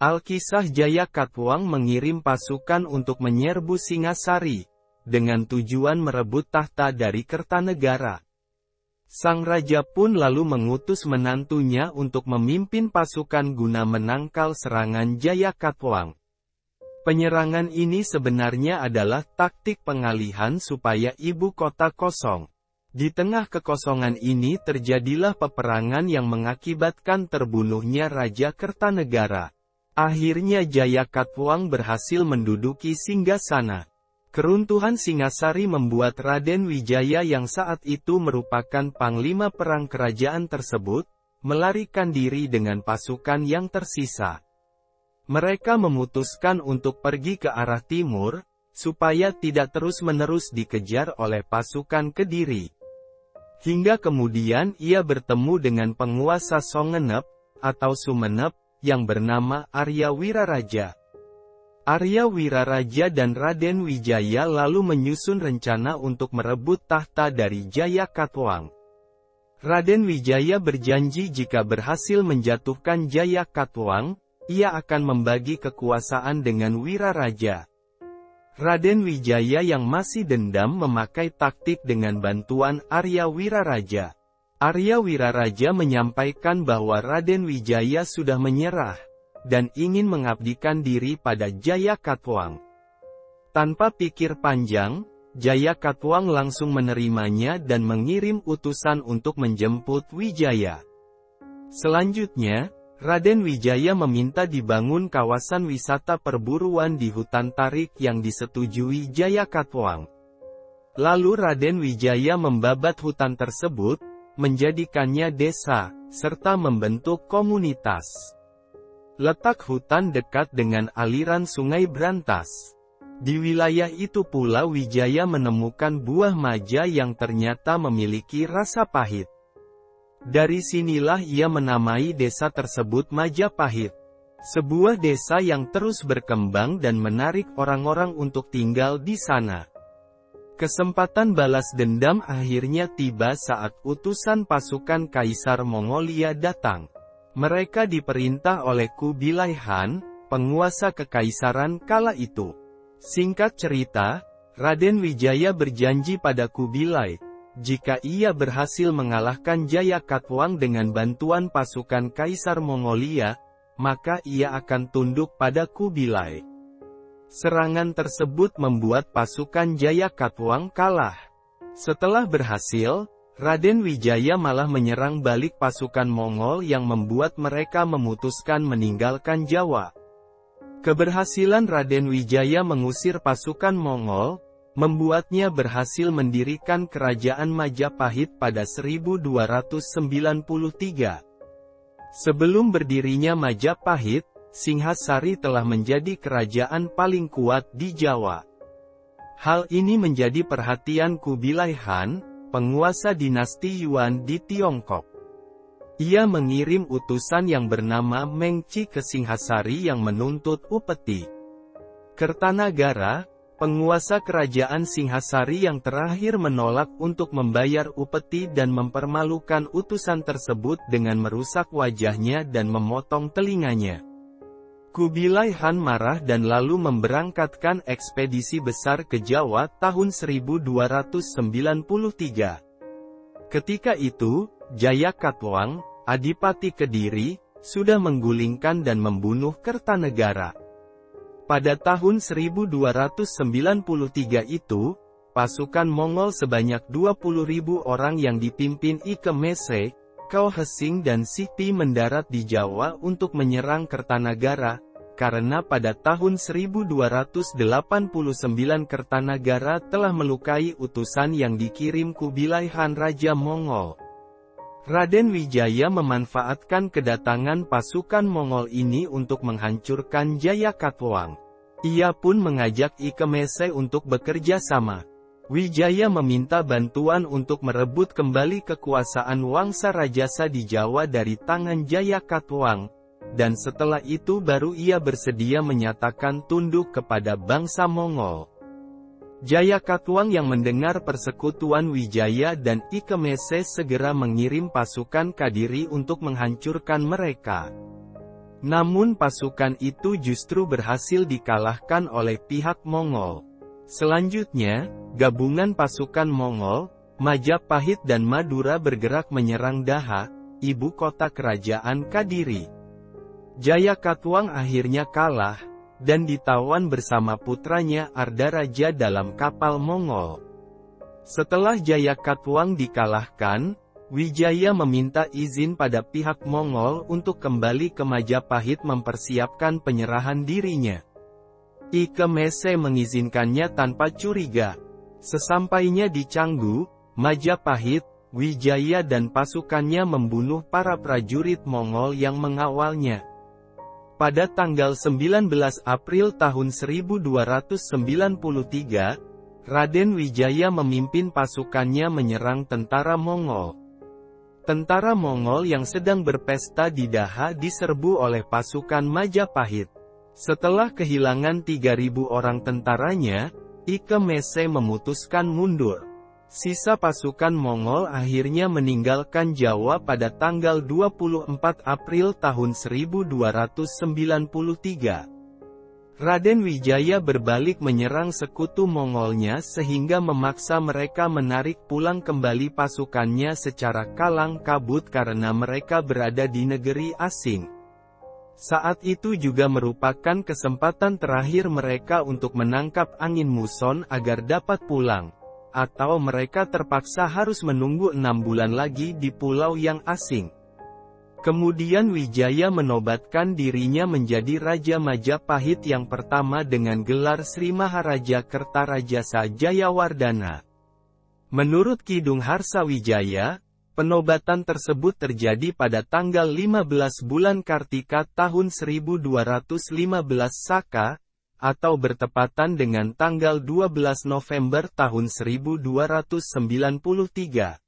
Alkisah Jayakatwang mengirim pasukan untuk menyerbu Singasari, dengan tujuan merebut tahta dari Kertanegara. Sang raja pun lalu mengutus menantunya untuk memimpin pasukan guna menangkal serangan Jayakatwang. Penyerangan ini sebenarnya adalah taktik pengalihan supaya ibu kota kosong. Di tengah kekosongan ini terjadilah peperangan yang mengakibatkan terbunuhnya Raja Kertanegara. Akhirnya Jayakatwang berhasil menduduki Singgasana. Keruntuhan Singasari membuat Raden Wijaya yang saat itu merupakan panglima perang kerajaan tersebut, melarikan diri dengan pasukan yang tersisa. Mereka memutuskan untuk pergi ke arah timur, supaya tidak terus-menerus dikejar oleh pasukan Kediri. Hingga kemudian ia bertemu dengan penguasa Songenep, atau Sumenep, yang bernama Arya Wiraraja. Arya Wiraraja dan Raden Wijaya lalu menyusun rencana untuk merebut tahta dari Jayakatwang. Raden Wijaya berjanji jika berhasil menjatuhkan Jayakatwang, ia akan membagi kekuasaan dengan Wiraraja. Raden Wijaya yang masih dendam memakai taktik dengan bantuan Arya Wiraraja. Arya Wiraraja menyampaikan bahwa Raden Wijaya sudah menyerah, dan ingin mengabdikan diri pada Jayakatwang. Tanpa pikir panjang, Jayakatwang langsung menerimanya dan mengirim utusan untuk menjemput Wijaya. Selanjutnya, Raden Wijaya meminta dibangun kawasan wisata perburuan di hutan tarik yang disetujui Jayakatwang. Lalu Raden Wijaya membabat hutan tersebut, menjadikannya desa, serta membentuk komunitas. Letak hutan dekat dengan aliran sungai Brantas. Di wilayah itu pula Wijaya menemukan buah maja yang ternyata memiliki rasa pahit. Dari sinilah ia menamai desa tersebut Majapahit. Sebuah desa yang terus berkembang dan menarik orang-orang untuk tinggal di sana. Kesempatan balas dendam akhirnya tiba saat utusan pasukan Kaisar Mongolia datang. Mereka diperintah oleh Kubilai Han, penguasa kekaisaran kala itu. Singkat cerita, Raden Wijaya berjanji pada Kubilai, jika ia berhasil mengalahkan Jayakatwang dengan bantuan pasukan Kaisar Mongolia, maka ia akan tunduk pada Kubilai. Serangan tersebut membuat pasukan Jayakatwang kalah. Setelah berhasil, Raden Wijaya malah menyerang balik pasukan Mongol yang membuat mereka memutuskan meninggalkan Jawa. Keberhasilan Raden Wijaya mengusir pasukan Mongol, membuatnya berhasil mendirikan kerajaan Majapahit pada 1293. Sebelum berdirinya Majapahit, Singhasari telah menjadi kerajaan paling kuat di Jawa. Hal ini menjadi perhatian Kubilai Han, penguasa dinasti Yuan di Tiongkok. Ia mengirim utusan yang bernama Mengci ke Singhasari yang menuntut upeti. Kertanagara, penguasa kerajaan Singhasari yang terakhir menolak untuk membayar upeti dan mempermalukan utusan tersebut dengan merusak wajahnya dan memotong telinganya. Kubilai Han marah dan lalu memberangkatkan ekspedisi besar ke Jawa tahun 1293. Ketika itu, Jayakatwang, Adipati Kediri, sudah menggulingkan dan membunuh Kertanegara. Pada tahun 1293 itu, pasukan Mongol sebanyak 20.000 orang yang dipimpin Ike Mese, Kao Hesing dan Sipi mendarat di Jawa untuk menyerang Kertanagara, karena pada tahun 1289 Kertanagara telah melukai utusan yang dikirim Kubilai Han Raja Mongol. Raden Wijaya memanfaatkan kedatangan pasukan Mongol ini untuk menghancurkan Jayakatwang. Ia pun mengajak Ike Mese untuk bekerja sama. Wijaya meminta bantuan untuk merebut kembali kekuasaan Wangsa Rajasa di Jawa dari tangan Jayakatwang, dan setelah itu baru ia bersedia menyatakan tunduk kepada bangsa Mongol. Jayakatwang yang mendengar persekutuan Wijaya dan Ike Mese segera mengirim pasukan Kadiri untuk menghancurkan mereka. Namun pasukan itu justru berhasil dikalahkan oleh pihak Mongol. Selanjutnya, gabungan pasukan Mongol, Majapahit dan Madura bergerak menyerang Daha, ibu kota kerajaan Kadiri. Jayakatwang akhirnya kalah, dan ditawan bersama putranya Ardaraja dalam kapal Mongol. Setelah Jayakatwang dikalahkan, Wijaya meminta izin pada pihak Mongol untuk kembali ke Majapahit mempersiapkan penyerahan dirinya. Ike Mese mengizinkannya tanpa curiga. Sesampainya di Canggu, Majapahit, Wijaya dan pasukannya membunuh para prajurit Mongol yang mengawalnya. Pada tanggal 19 April tahun 1293, Raden Wijaya memimpin pasukannya menyerang tentara Mongol. Tentara Mongol yang sedang berpesta di Daha diserbu oleh pasukan Majapahit. Setelah kehilangan 3.000 orang tentaranya, Ike Mese memutuskan mundur. Sisa pasukan Mongol akhirnya meninggalkan Jawa pada tanggal 24 April tahun 1293. Raden Wijaya berbalik menyerang sekutu Mongolnya sehingga memaksa mereka menarik pulang kembali pasukannya secara kalang kabut karena mereka berada di negeri asing. Saat itu juga merupakan kesempatan terakhir mereka untuk menangkap angin muson agar dapat pulang, atau mereka terpaksa harus menunggu 6 bulan lagi di pulau yang asing. Kemudian Wijaya menobatkan dirinya menjadi Raja Majapahit yang pertama dengan gelar Sri Maharaja Kertarajasa Jayawardhana. Menurut Kidung Harsawijaya, penobatan tersebut terjadi pada tanggal 15 bulan Kartika tahun 1215 Saka, atau bertepatan dengan tanggal 12 November tahun 1293.